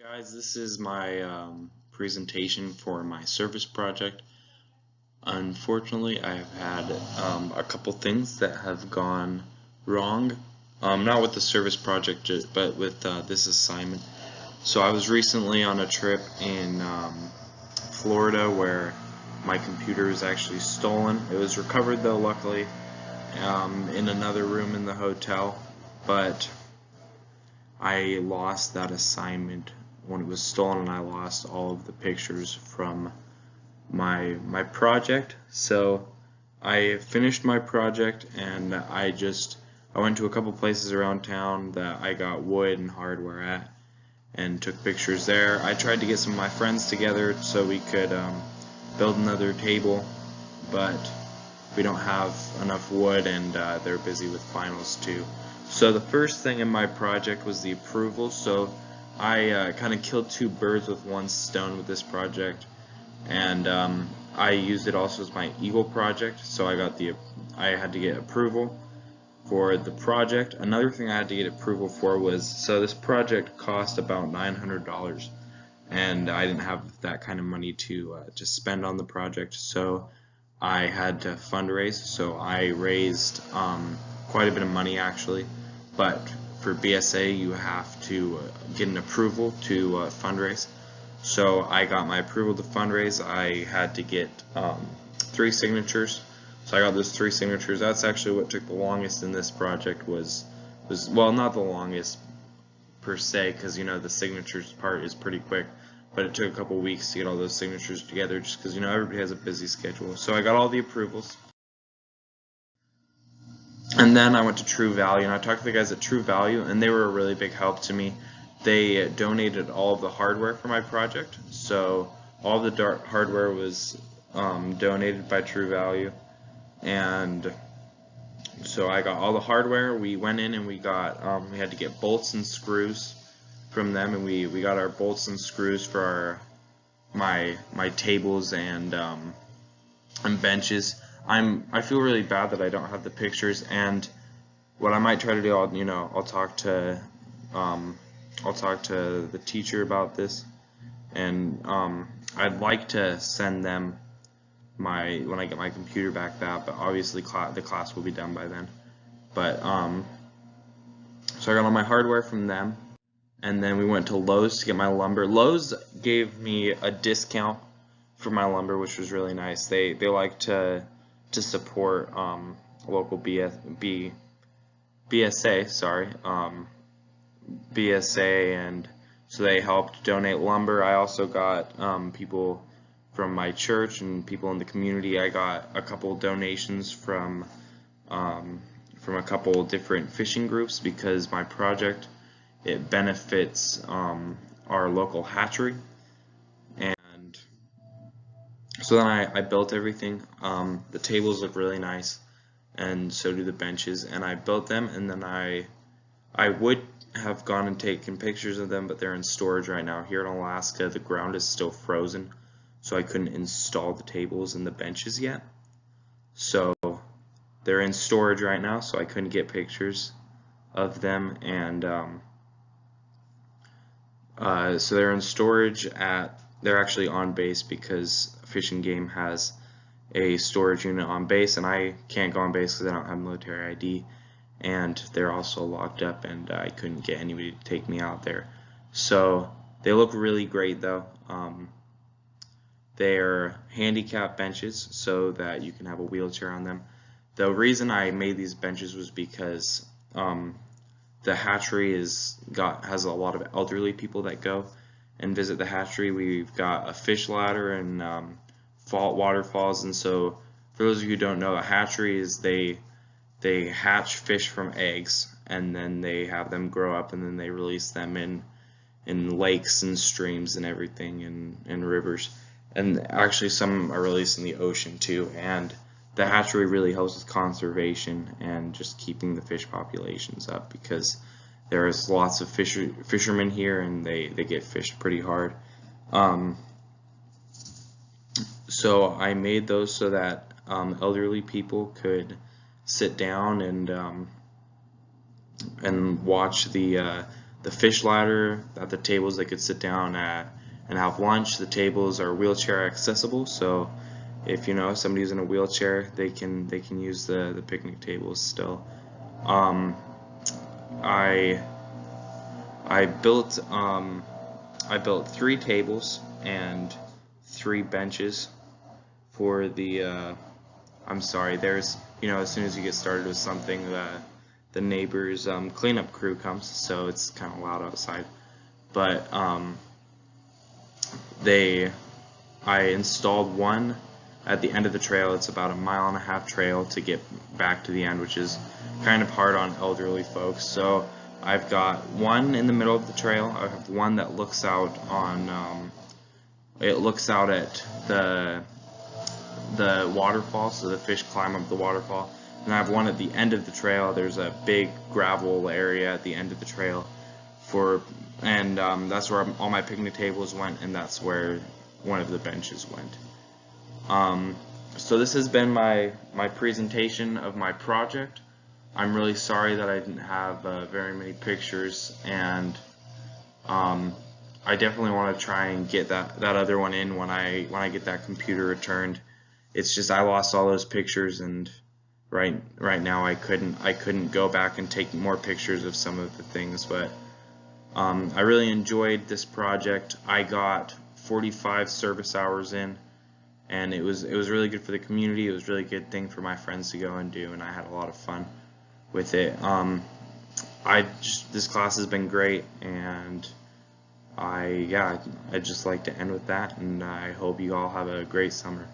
Guys, this is my presentation for my service project. Unfortunately, I have had a couple things that have gone wrong. Not with the service project, but with this assignment. So I was recently on a trip in Florida where my computer was actually stolen. It was recovered though, luckily, in another room in the hotel, but I lost that assignment when it was stolen, and I lost all of the pictures from my project. So I finished my project, and I went to a couple places around town that I got wood and hardware at and took pictures there. I tried to get some of my friends together so we could build another table, but we don't have enough wood, and they're busy with finals too. So the first thing in my project was the approval. So I kind of killed two birds with one stone with this project, and I used it also as my Eagle project. So I had to get approval for the project. Another thing I had to get approval for was, so this project cost about $900, and I didn't have that kind of money to spend on the project, so I had to fundraise. So I raised quite a bit of money actually, but for BSA you have to get an approval to fundraise. So I got my approval to fundraise. I had to get 3 signatures. So I got those 3 signatures. That's actually what took the longest in this project. Was well, not the longest per se, because the signatures part is pretty quick, but it took a couple weeks to get all those signatures together, just because everybody has a busy schedule. So I got all the approvals, and then I went to True Value, and I talked to the guys at True Value, and they were a really big help to me. They donated all of the hardware for my project, so all of the hardware was donated by True Value, and so I got all the hardware. We went in and we had to get bolts and screws from them, and we got our bolts and screws for my tables and benches. I feel really bad that I don't have the pictures, and what I might try to do, I'll talk to the teacher about this, and I'd like to send them when I get my computer back but obviously the class will be done by then. But so I got all my hardware from them, and then we went to Lowe's to get my lumber. Lowe's gave me a discount for my lumber, which was really nice. They like to support local BSA, BSA, and so they helped donate lumber. I also got people from my church and people in the community. I got a couple donations from a couple different fishing groups, because my project, it benefits our local hatchery. And so then I built everything. The tables look really nice, and so do the benches, and I built them, and then I would have gone and taken pictures of them, but they're in storage right now. Here in Alaska, the ground is still frozen, so I couldn't install the tables and the benches yet. So they're in storage right now, so I couldn't get pictures of them, and so they're in storage they're actually on base, because Fish and Game has a storage unit on base, and I can't go on base because I don't have military ID, and they're also locked up, and I couldn't get anybody to take me out there. So they look really great though. They're handicap benches so that you can have a wheelchair on them. The reason I made these benches was because the hatchery has a lot of elderly people that go and visit the hatchery. We've got a fish ladder and waterfalls, and so for those of you who don't know, a hatchery is they hatch fish from eggs, and then they have them grow up, and then they release them in lakes and streams and everything, and rivers, and actually some are released in the ocean too. And the hatchery really helps with conservation and just keeping the fish populations up, because there's lots of fishermen here, and they get fished pretty hard. So I made those so that elderly people could sit down and watch the the fish ladder at the tables. They could sit down at and have lunch. The tables are wheelchair accessible, so if somebody's in a wheelchair, they can use the picnic tables still. Um, I I built 3 tables and 3 benches for the. I'm sorry. There's as soon as you get started with something, the neighbors cleanup crew comes, so it's kind of loud outside. But I installed one at the end of the trail. It's about a 1.5-mile trail to get back to the end, which is kind of hard on elderly folks. So I've got one in the middle of the trail. I have one that looks out on it looks out at the waterfall, so the fish climb up the waterfall. And I have one at the end of the trail. There's a big gravel area at the end of the trail and that's where all my picnic tables went, and that's where one of the benches went. So this has been my presentation of my project. I'm really sorry that I didn't have very many pictures, and I definitely want to try and get that other one in when I get that computer returned. It's just I lost all those pictures, and right now I couldn't go back and take more pictures of some of the things, but I really enjoyed this project. I got 45 service hours in, and it was really good for the community. It was a really good thing for my friends to go and do, and I had a lot of fun with it. This class has been great, and I'd just like to end with that, and I hope you all have a great summer.